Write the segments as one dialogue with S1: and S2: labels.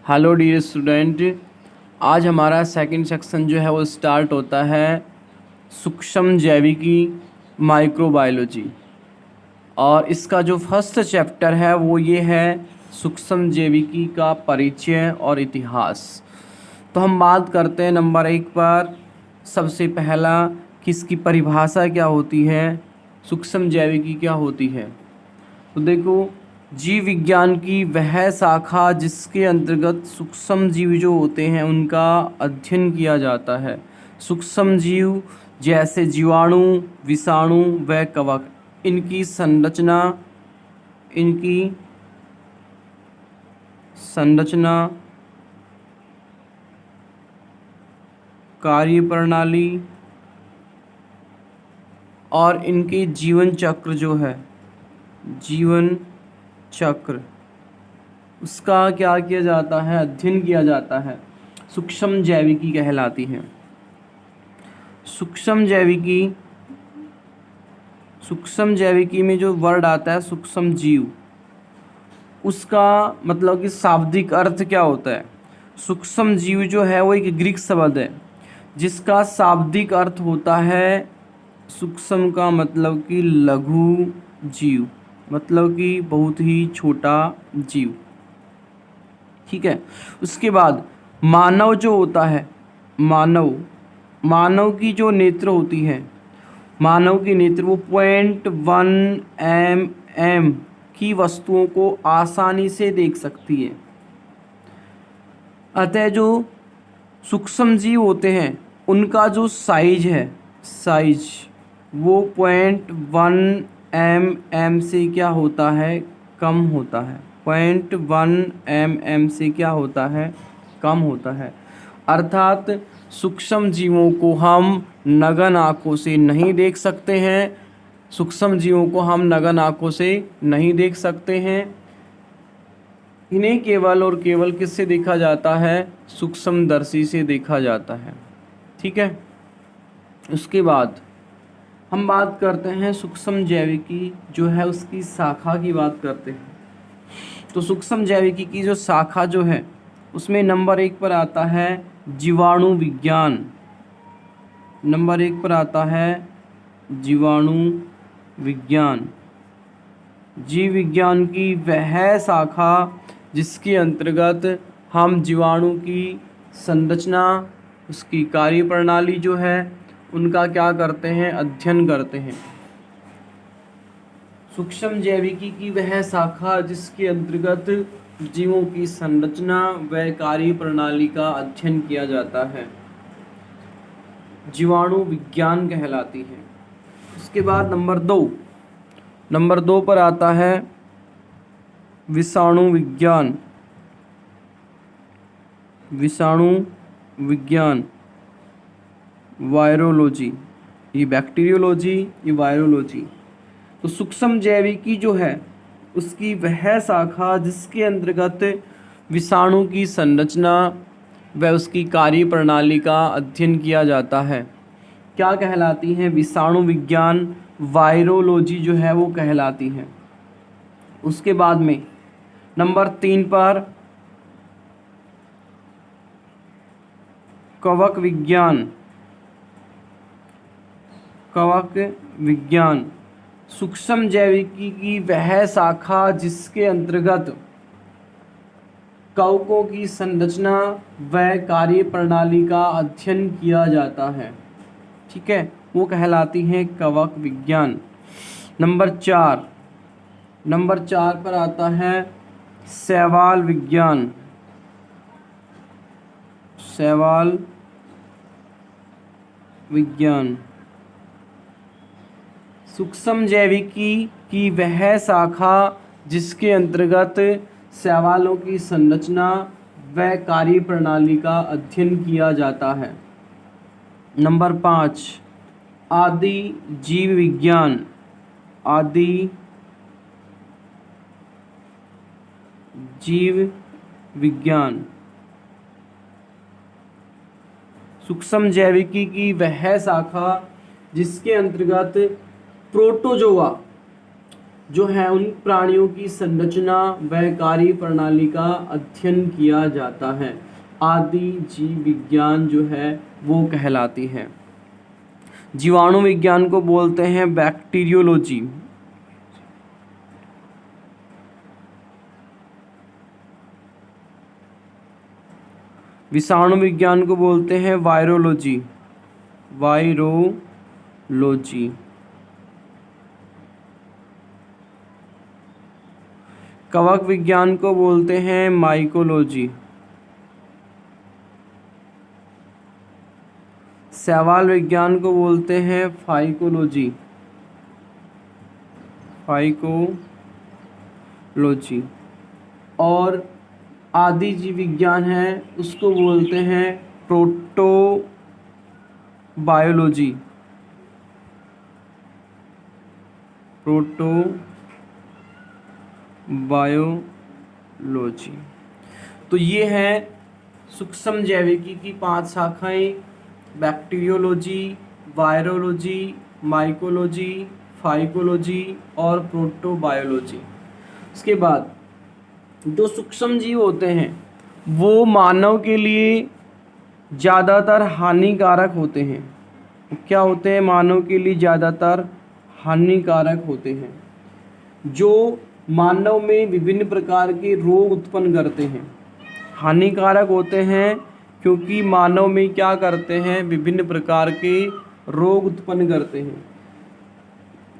S1: Hello dear student. आज हमारा second section जो है वो स्टार्ट होता है सूक्ष्म जैविकी माइक्रोबायोलॉजी। और इसका जो फर्स्ट चैप्टर है वो ये है सूक्ष्म जैविकी का परिचय और इतिहास। तो हम बात करते हैं नंबर 1 पर। सबसे पहला कि इसकी परिभाषा क्या होती है, सूक्ष्म जैविकी क्या होती है। तो देखो, जीव विज्ञान की वह शाखा जिसके अंतर्गत सूक्ष्म जीव जो होते हैं उनका अध्ययन किया जाता है। सूक्ष्म जीव जैसे जीवाणु, विषाणु व कवक, इनकी संरचना, कार्यप्रणाली और इनके जीवन चक्र जो है, जीवन चक्र, उसका क्या किया जाता है, अध्ययन किया जाता है, सूक्ष्म जैविकी कहलाती है। सूक्ष्म जैविकी में जो वर्ड आता है सूक्ष्म जीव, उसका मतलब कि शाब्दिक अर्थ क्या होता है। सूक्ष्म जीव जो है वो एक ग्रीक शब्द है जिसका शाब्दिक अर्थ होता है, सूक्ष्म का मतलब कि लघु जीव, मतलब कि बहुत ही छोटा जीव। ठीक है। उसके बाद मानव जो होता है, मानव की जो नेत्र होती है, मानव की नेत्र वो 0.1 mm की वस्तुओं को आसानी से देख सकती है। अतः जो सूक्ष्म जीव होते हैं उनका जो साइज वो 0.1 mm से क्या होता है, कम होता है। 0.1 mm से क्या होता है, कम होता है। अर्थात सूक्ष्म जीवों को हम नग्न आँखों से नहीं देख सकते हैं, सूक्ष्म जीवों को हम नग्न आँखों से नहीं देख सकते हैं। इन्हें केवल और केवल किससे देखा जाता है, सूक्ष्मदर्शी से देखा जाता है। ठीक है। उसके बाद हम बात करते हैं सूक्ष्म जैविकी जो है उसकी शाखा की बात करते हैं। तो सूक्ष्म जैविकी की जो शाखा जो है उसमें नंबर 1 पर आता है जीवाणु विज्ञान। नंबर 1 पर आता है जीवाणु विज्ञान। जीव विज्ञान की वह शाखा जिसके अंतर्गत हम जीवाणु की संरचना, उसकी कार्यप्रणाली जो है उनका क्या करते हैं, अध्ययन करते हैं। सूक्ष्म जैविकी की वह शाखा जिसके अंतर्गत जीवों की संरचना व कार्यप्रणाली का अध्ययन किया जाता है, जीवाणु विज्ञान कहलाती है। उसके बाद नंबर 2 पर आता है विषाणु विज्ञान, वायरोलॉजी, ये बैक्टीरियोलॉजी, ये वायरोलॉजी। तो सूक्ष्म जैविकी जो है उसकी वह शाखा जिसके अंतर्गत विषाणु की संरचना व उसकी कार्यप्रणाली का अध्ययन किया जाता है, क्या कहलाती है, विषाणु विज्ञान, वायरोलॉजी जो है वो कहलाती है। उसके बाद में नंबर 3 पर कवक विज्ञान, सूक्ष्म जैविकी की वह शाखा जिसके अंतर्गत कवकों की संरचना व कार्यप्रणाली का अध्ययन किया जाता है। ठीक है, वो कहलाती है कवक विज्ञान। नंबर 4 पर आता है शैवाल विज्ञान। सूक्ष्म जैविकी की वह शाखा जिसके अंतर्गत शैवालों की संरचना व कार्यप्रणाली का अध्ययन किया जाता है। नंबर 5 आदि जीव विज्ञान। सूक्ष्म जैविकी की वह शाखा जिसके अंतर्गत प्रोटोजोआ जो है उन प्राणियों की संरचना व कार्य प्रणाली का अध्ययन किया जाता है, आदि जीव विज्ञान जो है वो कहलाती है। जीवाणु विज्ञान को बोलते हैं बैक्टीरियोलॉजी। विषाणु विज्ञान को बोलते हैं वायरोलॉजी, वायरोलॉजी। कवक विज्ञान को बोलते हैं माइकोलॉजी। शैवाल विज्ञान को बोलते हैं फाइकोलॉजी, फाइकोलॉजी। और आदि जीव विज्ञान है उसको बोलते हैं प्रोटोबायोलॉजी, प्रोटोबायोलॉजी। तो ये है सूक्ष्म जैविकी की 5 शाखाएं, बैक्टीरियोलॉजी, वायरोलॉजी, माइकोलॉजी, फाइकोलॉजी और प्रोटोबायोलॉजी। इसके बाद जो सूक्ष्म जीव होते हैं वो मानव के लिए ज़्यादातर हानिकारक होते हैं। क्या होते हैं? मानव के लिए ज़्यादातर हानिकारक होते हैं, जो मानव में विभिन्न प्रकार के रोग उत्पन्न करते हैं। हानिकारक होते हैं क्योंकि मानव में क्या करते हैं? विभिन्न प्रकार के रोग उत्पन्न करते हैं।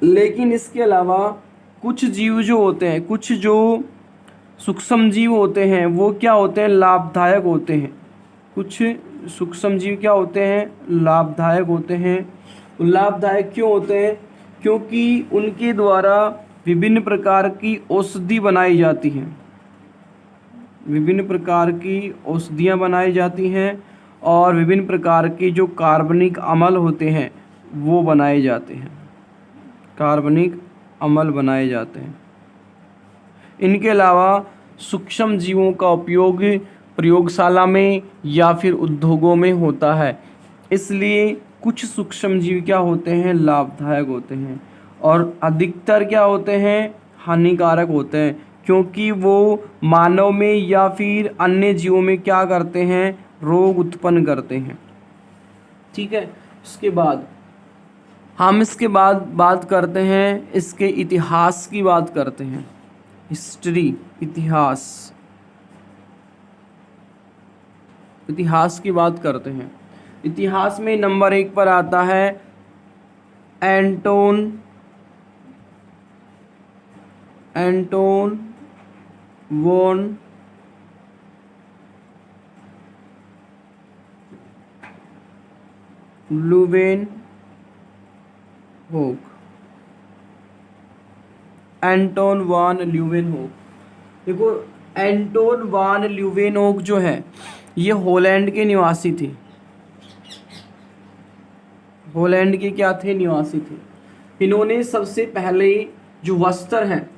S1: लेकिन इसके अलावा कुछ जीव जो होते हैं, कुछ जो सूक्ष्म जीव होते हैं वो क्या होते हैं? लाभदायक होते हैं। कुछ सूक्ष्म जीव क्या होते हैं? लाभदायक होते हैं। लाभदायक क्यों होते हैं? क्योंकि उनके द्वारा विभिन्न प्रकार की औषधि बनाई जाती हैं, विभिन्न प्रकार की औषधियाँ बनाई जाती हैं और विभिन्न प्रकार के जो कार्बनिक अम्ल होते हैं वो बनाए जाते हैं, कार्बनिक अम्ल बनाए जाते हैं। इनके अलावा सूक्ष्म जीवों का उपयोग प्रयोगशाला में या फिर उद्योगों में होता है, इसलिए कुछ सूक्ष्म जीव क्या होते हैं? लाभदायक होते हैं और अधिकतर क्या होते हैं? हानिकारक होते हैं, क्योंकि वो मानव में या फिर अन्य जीवों में क्या करते हैं? रोग उत्पन्न करते हैं। ठीक है। इसके बाद हम बात करते हैं, इसके इतिहास की बात करते हैं। हिस्ट्री, इतिहास की बात करते हैं। इतिहास में नंबर 1 पर आता है एंटोन वॉन ल्यूवेनहोक। Anton van ल्यूवेनहोक। देखो, एंटोन वान ल्यूवेनहोक जो है ये हॉलैंड के निवासी थे। हॉलैंड के क्या थे? निवासी थे। इन्होंने सबसे पहले जो वस्त्र हैं,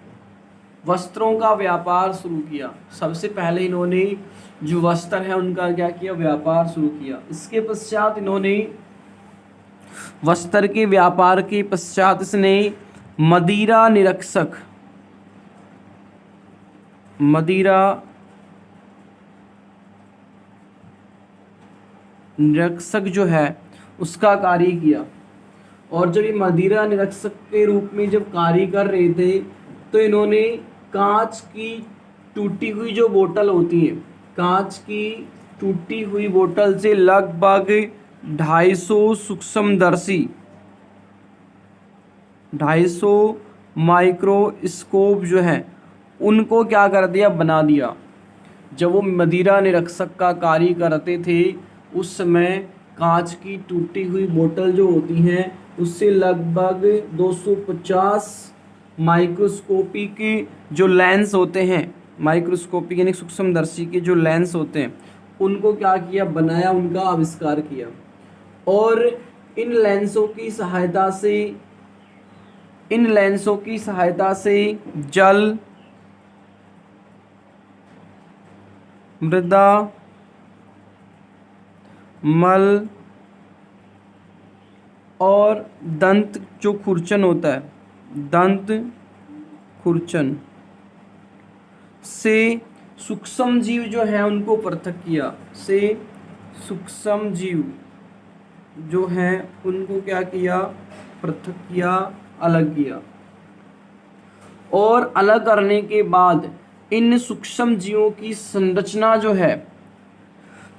S1: वस्त्रों का व्यापार शुरू किया। सबसे पहले इन्होंने जो वस्त्र है उनका क्या किया? व्यापार शुरू किया। इसके पश्चात इन्होंने वस्त्र के व्यापार के पश्चात इसने मदिरा निरीक्षक जो है उसका कार्य किया। और जब ये मदिरा निरीक्षक के रूप में जब कार्य कर रहे थे तो इन्होंने कांच की टूटी हुई जो बोतल होती है, कांच की टूटी हुई बोतल से लगभग 250 सूक्ष्मदर्शी, 250 माइक्रोस्कोप जो है उनको क्या कर दिया? बना दिया। जब वो मदिरा निरीक्षक का कार्य करते थे उस समय कांच की टूटी हुई बोतल जो होती हैं उससे लगभग 250 माइक्रोस्कोपिक जो लेंस होते हैं, माइक्रोस्कोपिक यानी सूक्ष्मदर्शी के जो लेंस होते हैं उनको क्या किया? बनाया, उनका आविष्कार किया। और इन लेंसों की सहायता से जल, मृदा, मल और दंत जो खुरचन होता है, दंत खुरचन से सूक्ष्म जीव जो है उनको पृथक किया, से सूक्ष्म जीव जो हैं उनको क्या किया, पृथक किया, अलग किया। और अलग करने के बाद इन सूक्ष्म जीवों की संरचना जो है,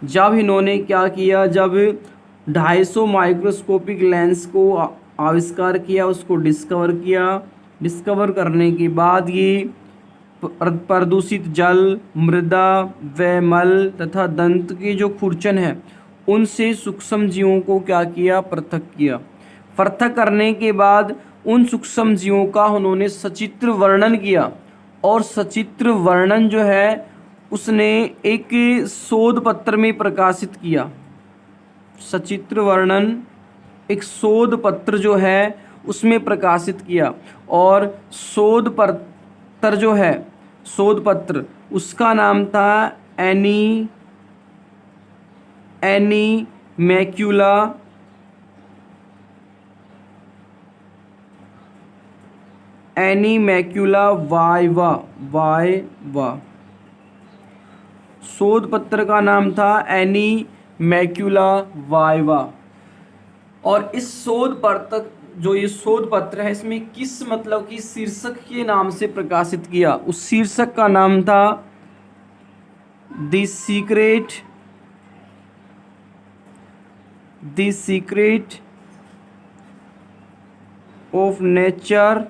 S1: जब इन्होंने क्या किया, जब 250 माइक्रोस्कोपिक लेंस को आविष्कार किया, उसको डिस्कवर किया, डिस्कवर करने के बाद ये प्रदूषित जल, मृदा व मल तथा दंत के जो खुरचन है उनसे सूक्ष्म जीवों को क्या किया, पृथक किया। पृथक करने के बाद उन सूक्ष्म जीवों का उन्होंने सचित्र वर्णन किया, और सचित्र वर्णन जो है उसने एक शोध पत्र में प्रकाशित किया। सचित्र वर्णन एक शोध पत्र जो है उसमें प्रकाशित किया, और शोध पत्र जो है, शोध पत्र उसका नाम था एनीमैक्यूला वाइवा। शोध पत्र का नाम था एनीमैक्यूला वाइवा। और इस शोध पत्र, जो ये शोध पत्र है, इसमें किस मतलब कि शीर्षक के नाम से प्रकाशित किया, उस शीर्षक का नाम था the secret of nature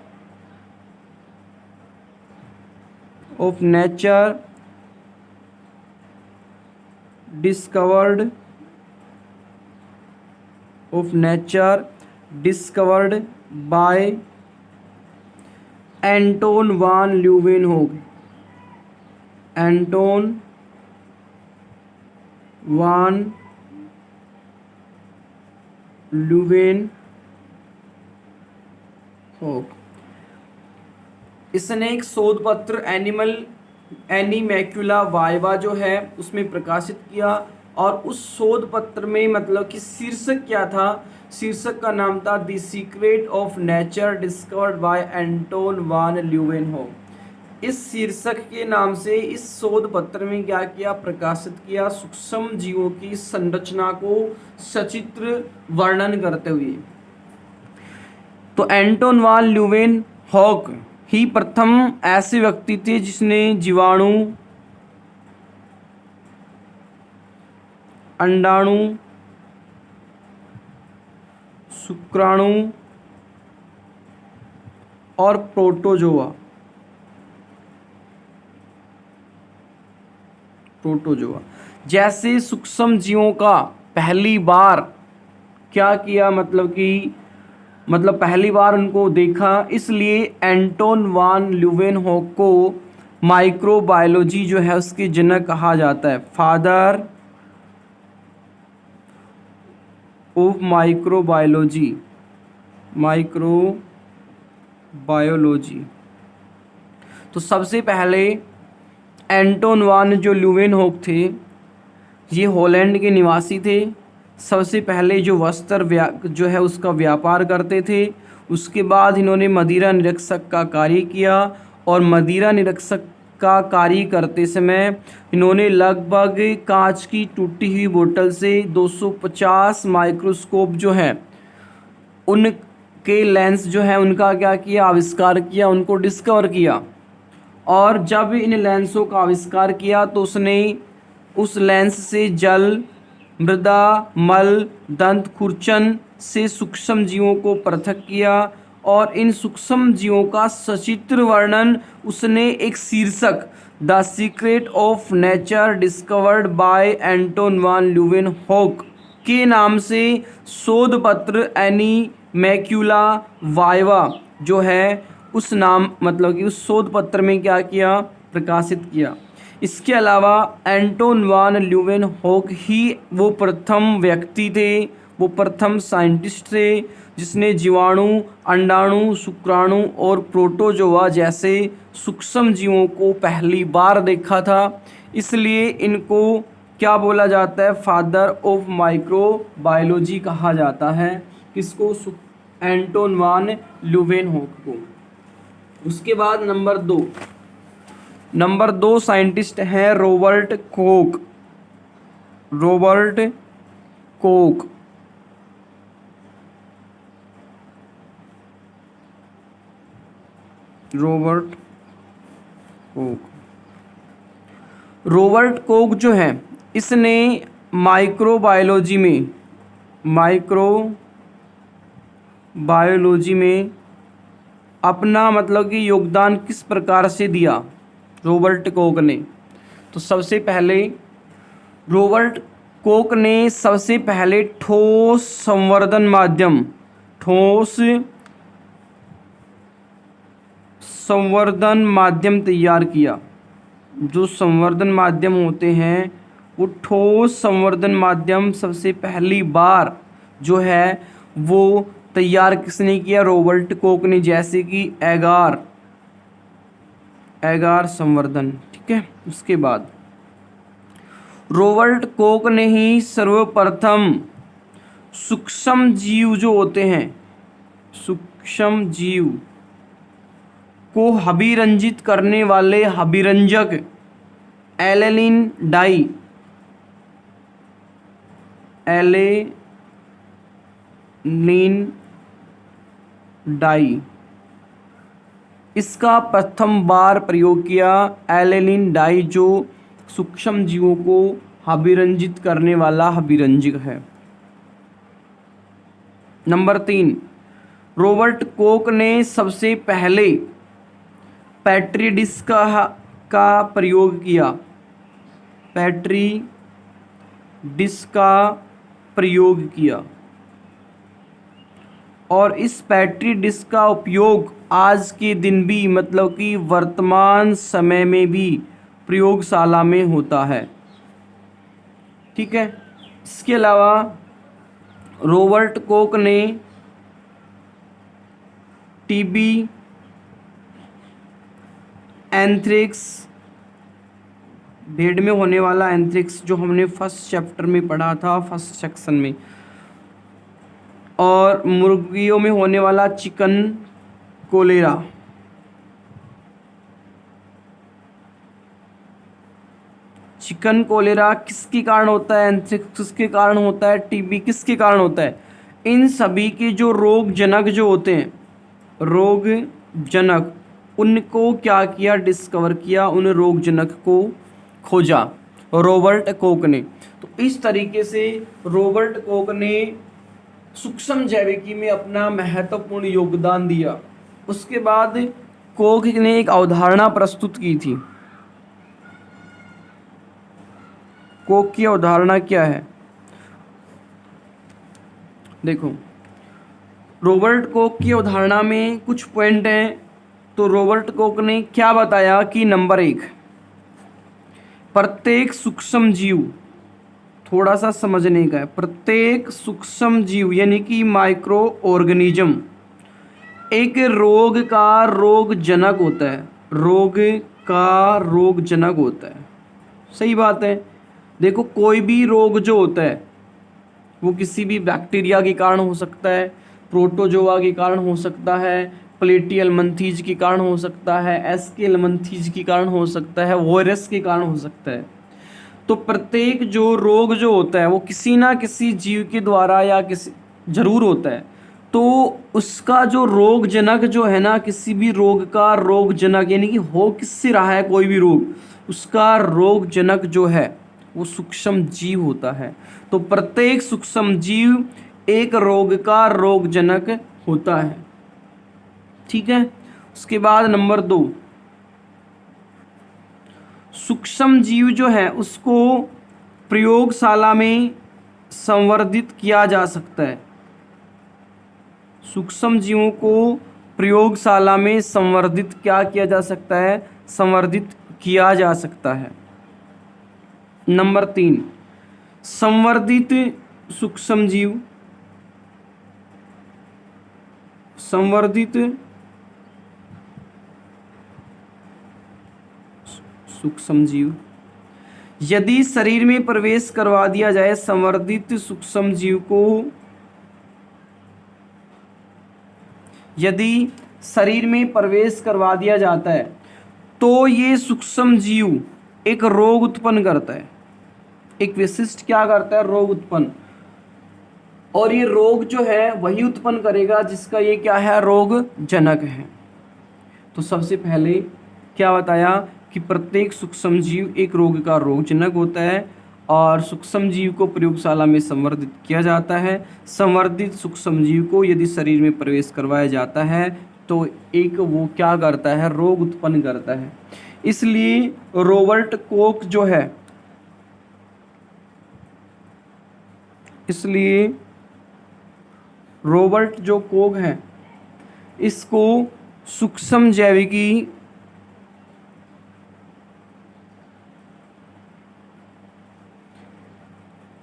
S1: discovered by Anton van Leeuwenhoek. Anton van Leeuwenhoek, इसने एक शोध पत्र एनीमैक्यूला वाइवा जो है उसमें प्रकाशित किया। और उस शोध पत्र में मतलब कि शीर्षक क्या था, शीर्षक का नाम था the secret of nature discovered by Anton van Leeuwenhoek. इस शीर्षक के नाम से इस शोध पत्र में क्या किया, प्रकाशित किया, सूक्ष्म जीवों की संरचना को सचित्र वर्णन करते हुए। तो एंटोन वान ल्यूवेनहोक ही प्रथम ऐसे व्यक्ति थे जिसने जीवाणु, अंडाणु, शुक्राणु और प्रोटोजोआ जैसे सूक्ष्म जीवों का पहली बार क्या किया, मतलब पहली बार उनको देखा। इसलिए एंटोन वान ल्यूवेनहोक को माइक्रोबायोलॉजी जो है उसके जनक कहा जाता है, फादर ऑफ माइक्रोबायोलॉजी। तो सबसे पहले एंटोन वान जो ल्यूवेनहोक थे, ये हॉलैंड के निवासी थे। सबसे पहले जो वस्त्र जो है उसका व्यापार करते थे। उसके बाद इन्होंने मदिरा निरीक्षक का कार्य किया, और मदिरा निरीक्षक का कार्य करते समय इन्होंने लगभग कांच की टूटी हुई बोतल से 250 माइक्रोस्कोप जो है उनके लेंस जो है उनका क्या किया, आविष्कार किया, उनको डिस्कवर किया। और जब इन लेंसों का आविष्कार किया तो उसने उस लेंस से जल, मृदा, मल, दंत, खुरचन से सूक्ष्म जीवों को पृथक किया, और इन सूक्ष्म जीवों का सचित्र वर्णन उसने एक शीर्षक the secret of nature discovered by Anton van Leeuwenhoek के नाम से शोध पत्र एनीमैक्यूला वाइवा जो है उस नाम मतलब कि उस शोध पत्र में क्या किया, प्रकाशित किया। इसके अलावा एंटोन वान ल्यूवेनहोक ही वो प्रथम व्यक्ति थे, वो प्रथम साइंटिस्ट थे जिसने जीवाणु, अंडाणु, शुक्राणु और प्रोटोजोआ जैसे सूक्ष्म जीवों को पहली बार देखा था। इसलिए इनको क्या बोला जाता है, फादर ऑफ माइक्रोबायोलॉजी कहा जाता है। किसको? एंटोन वान ल्यूवेनहोक को। उसके बाद नंबर 2 साइंटिस्ट हैं Robert Coke. Robert Coke Robert Coke जो है, इसने माइक्रोबायोलॉजी में अपना मतलब कि योगदान किस प्रकार से दिया रॉबर्ट कोक ने। तो सबसे पहले रॉबर्ट कोक ने सबसे पहले ठोस संवर्धन माध्यम तैयार किया। जो संवर्धन माध्यम होते हैं वो ठोस संवर्धन माध्यम सबसे पहली बार जो है वो तैयार किसने किया? रॉबर्ट कोक ने। जैसे कि एगार संवर्धन, ठीक है। उसके बाद रॉबर्ट कोक ने ही सर्वप्रथम सूक्ष्म जीव जो होते हैं, सूक्ष्म जीव को अभिरंजित करने वाले अभिरंजक एलेनिन डाई इसका प्रथम बार प्रयोग किया। एलेनिन डाई जो सूक्ष्म जीवों को अभिरंजित करने वाला अभिरंजक है। नंबर 3, रॉबर्ट कोक ने सबसे पहले पेट्री डिस्क का प्रयोग किया। पेट्री डिस्क का प्रयोग किया और इस पेट्री डिस्क का उपयोग आज के दिन भी मतलब कि वर्तमान समय में भी प्रयोगशाला में होता है, ठीक है। इसके अलावा रॉबर्ट कोक ने टीबी, एंथ्रेक्स, भेड़ में होने वाला एंथ्रेक्स जो हमने फर्स्ट चैप्टर में पढ़ा था, फर्स्ट सेक्शन में, और मुर्गियों में होने वाला चिकन कोलेरा, किसके कारण होता है? एंथ्रेक्स किसके कारण होता है? टीबी किसके कारण होता है? इन सभी के जो रोगजनक जो होते हैं, रोगजनक, उनको क्या किया? डिस्कवर किया, उन रोगजनक को खोजा रॉबर्ट कोक ने। तो इस तरीके से रॉबर्ट कोक ने सूक्ष्म जैविकी में अपना महत्वपूर्ण योगदान दिया। उसके बाद कोक ने एक अवधारणा प्रस्तुत की थी। कोक की अवधारणा क्या है? देखो, रॉबर्ट कोक की अवधारणा में कुछ पॉइंट हैं। तो रॉबर्ट कोक ने क्या बताया कि नंबर 1, प्रत्येक सूक्ष्म जीव, थोड़ा सा समझने का है, प्रत्येक सूक्ष्म जीव यानी कि माइक्रो ऑर्गेनिज्म एक रोग का रोगजनक होता है। सही बात है। देखो, कोई भी रोग जो होता है वो किसी भी बैक्टीरिया के कारण हो सकता है, प्रोटोजोआ के कारण हो सकता है, प्लेटियलमंथीज के कारण हो सकता है, एस्केलमंथीज के कारण हो सकता है, वायरस के कारण हो सकता है। तो प्रत्येक जो रोग जो होता है वो किसी ना किसी जीव के द्वारा या किसी जरूर होता है। तो उसका जो रोगजनक जो है ना, किसी भी रोग का रोगजनक यानी कि हो किससे रहा है कोई भी रोग, उसका रोगजनक जो है वो सूक्ष्म जीव होता है। तो प्रत्येक सूक्ष्म जीव एक रोग का रोगजनक होता है, ठीक है। उसके बाद नंबर 2, सूक्ष्म जीव जो है उसको प्रयोगशाला में संवर्धित किया जा सकता है। सूक्ष्म जीवों को प्रयोगशाला में संवर्धित क्या किया जा सकता है? संवर्धित किया जा सकता है। नंबर 3, संवर्धित सूक्ष्म जीव, यदि शरीर में प्रवेश करवा दिया जाए संवर्धित सूक्ष्म जीव को, यदि शरीर में प्रवेश करवा दिया जाता है तो ये सूक्ष्म जीव एक रोग उत्पन्न करता है, एक विशिष्ट क्या करता है, रोग उत्पन्न। और ये रोग जो है वही उत्पन्न करेगा जिसका ये क्या है, रोग जनक है। तो सबसे पहले क्या बताया कि प्रत्येक सूक्ष्म जीव एक रोग का रोगजनक होता है और सूक्ष्म जीव को प्रयोगशाला में संवर्धित किया जाता है। संवर्धित सूक्ष्म जीव को यदि शरीर में प्रवेश करवाया जाता है तो एक वो क्या करता है, रोग उत्पन्न करता है। इसलिए रॉबर्ट कोख जो है, इसलिए रॉबर्ट जो कोख है इसको सूक्ष्म जैविकी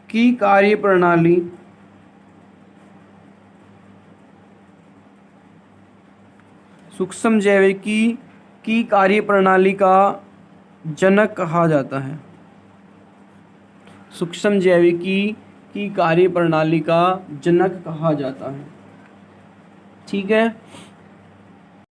S1: की कार्यप्रणाली सूक्ष्म जैविकी की कार्यप्रणाली का जनक कहा जाता है। सूक्ष्म जैविकी की कार्यप्रणाली का जनक कहा जाता है। ठीक है,